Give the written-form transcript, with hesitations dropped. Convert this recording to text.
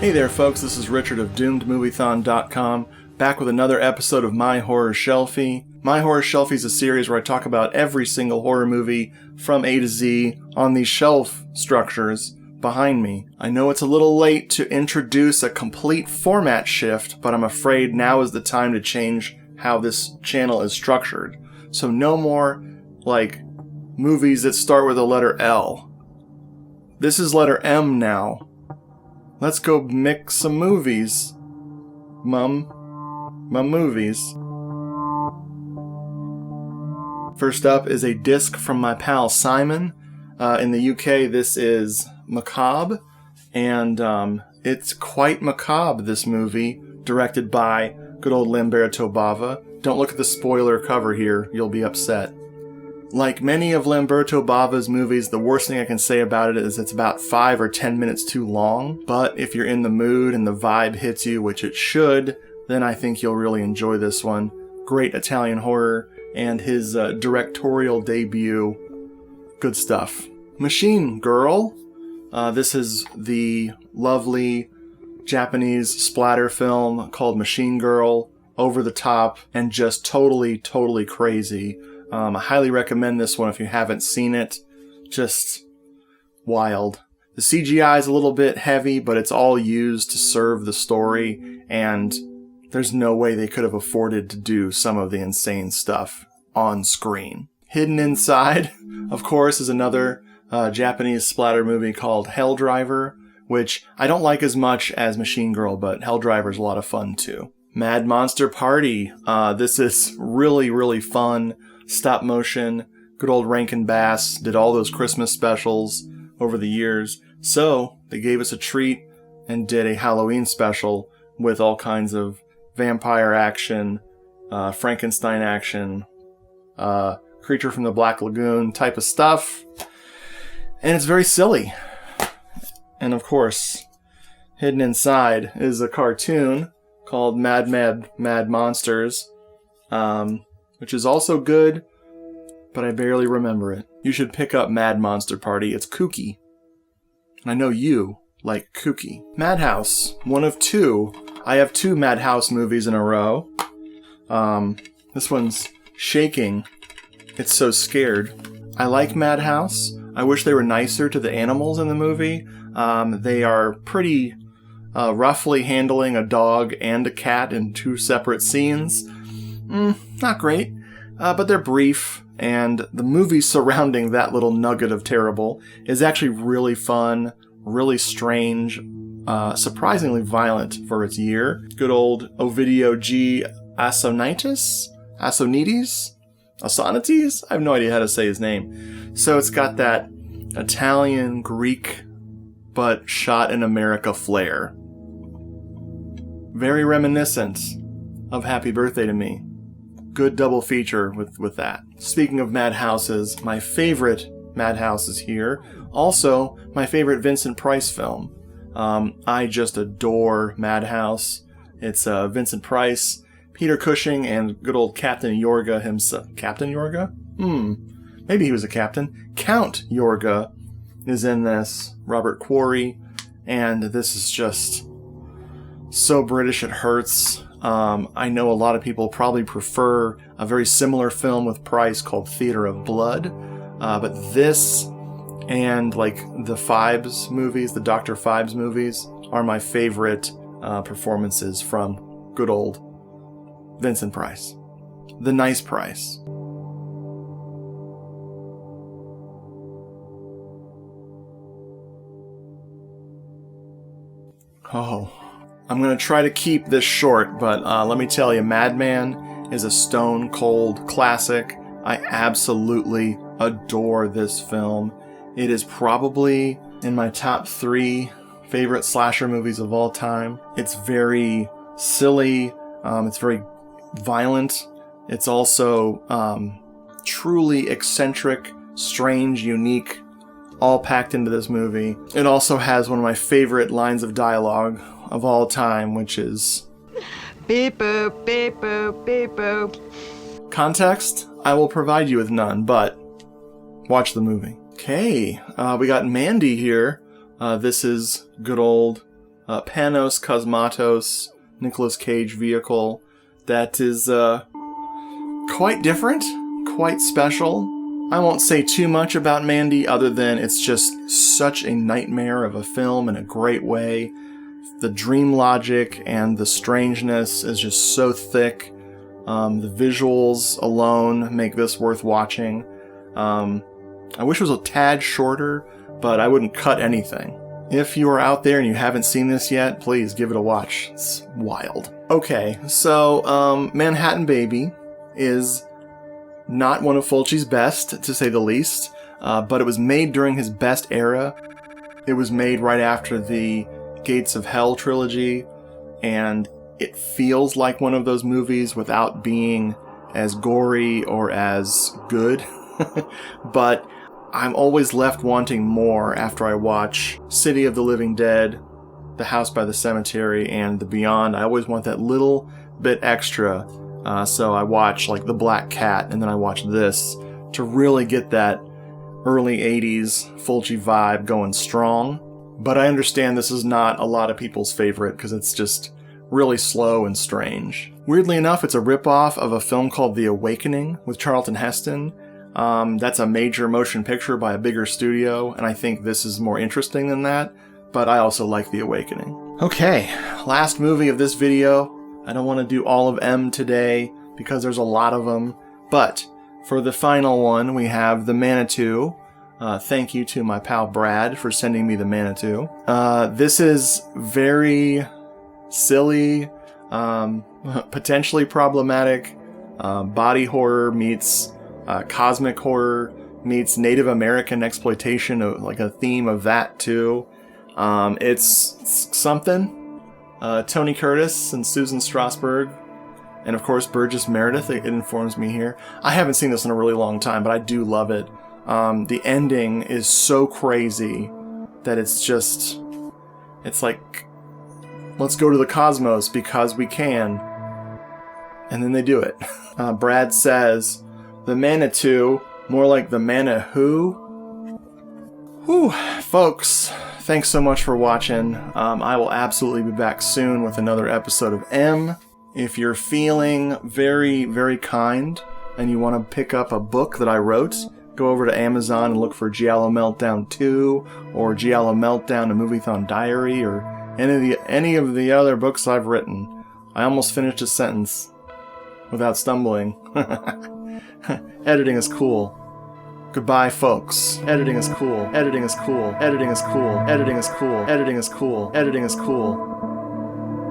Hey there folks, this is Richard of DoomedMovieThon.com, back with another episode of My Horror Shelfie. My Horror Shelfie is a series where I talk about every single horror movie from A to Z on these shelf structures behind me. I know it's a little late to introduce a complete format shift, but I'm afraid now is the time to change how this channel is structured. So no more, movies that start with the letter L. This is letter M now. Let's go mix some movies. Mum movies. First up is a disc from my pal Simon. In the UK, this is Macabre. And it's quite macabre, this movie, directed by good old Lamberto Bava. Don't look at the spoiler cover here, you'll be upset. Like many of Lamberto Bava's movies, the worst thing I can say about it is it's about 5 or 10 minutes too long. But if you're in the mood and the vibe hits you, which it should, then I think you'll really enjoy this one. Great Italian horror, and his directorial debut. Good stuff. Machine Girl. This is the lovely Japanese splatter film called Machine Girl. Over the top and just totally crazy. I highly recommend this one if you haven't seen it. Just wild. The CGI is a little bit heavy, but it's all used to serve the story, and there's no way they could have afforded to do some of the insane stuff on screen. Hidden Inside, of course, is another Japanese splatter movie called Hell Driver, which I don't like as much as Machine Girl, but Hell Driver is a lot of fun too. Mad Monster Party. This is really fun. Stop motion. Good old Rankin Bass did all those Christmas specials over the years. So they gave us a treat and did a Halloween special with all kinds of vampire action, Frankenstein action, Creature from the Black Lagoon type of stuff. And it's very silly. And of course, Hidden Inside is a cartoon called Mad Monsters, which is also good, but I barely remember it. You should pick up Mad Monster Party. It's kooky. And I know you like kooky. Madhouse, one of two. I have 2 Madhouse movies in a row. This one's shaking. It's so scared. I like Madhouse. I wish they were nicer to the animals in the movie. They are pretty roughly handling a dog and a cat in 2 separate scenes. Not great, but they're brief, and the movie surrounding that little nugget of terrible is actually really fun, really strange, surprisingly violent for its year. Good old Ovidio G. Assonitis? Assonides? I have no idea how to say his name. So it's got that Italian, Greek, but shot in America flair. Very reminiscent of Happy Birthday to Me. Good double feature with that. Speaking of madhouses, my favorite madhouse is here. Also, my favorite Vincent Price film. I just adore Madhouse. It's Vincent Price, Peter Cushing, and good old Captain Yorga himself. Captain Yorga? Maybe he was a captain. Count Yorga is in this. Robert Quarry. And this is just so British it hurts. I know a lot of people probably prefer a very similar film with Price called Theater of Blood. But this and the Phibes movies, the Dr. Phibes movies, are my favorite performances from good old Vincent Price. The Nice Price. Oh, I'm going to try to keep this short, but let me tell you, Madman is a stone cold classic. I absolutely adore this film. It is probably in my top 3 favorite slasher movies of all time. It's very silly. It's very violent. It's also truly eccentric, strange, unique, all packed into this movie. It also has one of my favorite lines of dialogue of all time, which is beep boop, beep boop, beep boop. Context? I will provide you with none, but watch the movie. Okay, we got Mandy here. This is good old Panos Cosmatos, Nicolas Cage vehicle that is quite different, quite special. I won't say too much about Mandy other than it's just such a nightmare of a film in a great way. The dream logic and the strangeness is just so thick. The visuals alone make this worth watching. I wish it was a tad shorter, but I wouldn't cut anything. If you are out there and you haven't seen this yet, please give it a watch. It's wild. Okay, so Manhattan Baby is not one of Fulci's best, to say the least, but it was made during his best era. It was made right after the Gates of Hell trilogy, and it feels like one of those movies without being as gory or as good. But I'm always left wanting more after I watch City of the Living Dead, The House by the Cemetery, and The Beyond. I always want that little bit extra. So I watch like The Black Cat, and then I watch this to really get that early 80s Fulci vibe going strong. But I understand this is not a lot of people's favorite because it's just really slow and strange. Weirdly enough, it's a ripoff of a film called The Awakening with Charlton Heston. That's a major motion picture by a bigger studio, and I think this is more interesting than that, but I also like The Awakening. Okay, last movie of this video. I don't want to do all of M today because there's a lot of them, but for the final one, we have the Manitou. Thank you to my pal Brad for sending me the Manitou. This is very silly, potentially problematic, body horror meets cosmic horror meets Native American exploitation, like a theme of that too. It's something. Tony Curtis and Susan Strasberg, and of course Burgess Meredith, it informs me here. I haven't seen this in a really long time, but I do love it. The ending is so crazy that it's like, let's go to the cosmos because we can. And then they do it. Brad says, the Manitou, more like the Mana-who. Whew, folks, thanks so much for watching. I will absolutely be back soon with another episode of M. If you're feeling very, very kind and you want to pick up a book that I wrote, go over to Amazon and look for Giallo Meltdown 2 or Giallo Meltdown, a Moviethon Diary, or any of the other books I've written. I almost finished a sentence without stumbling. Editing is cool. Goodbye, folks. Editing is cool. Editing is cool. Editing is cool. Editing is cool. Editing is cool. Editing is cool.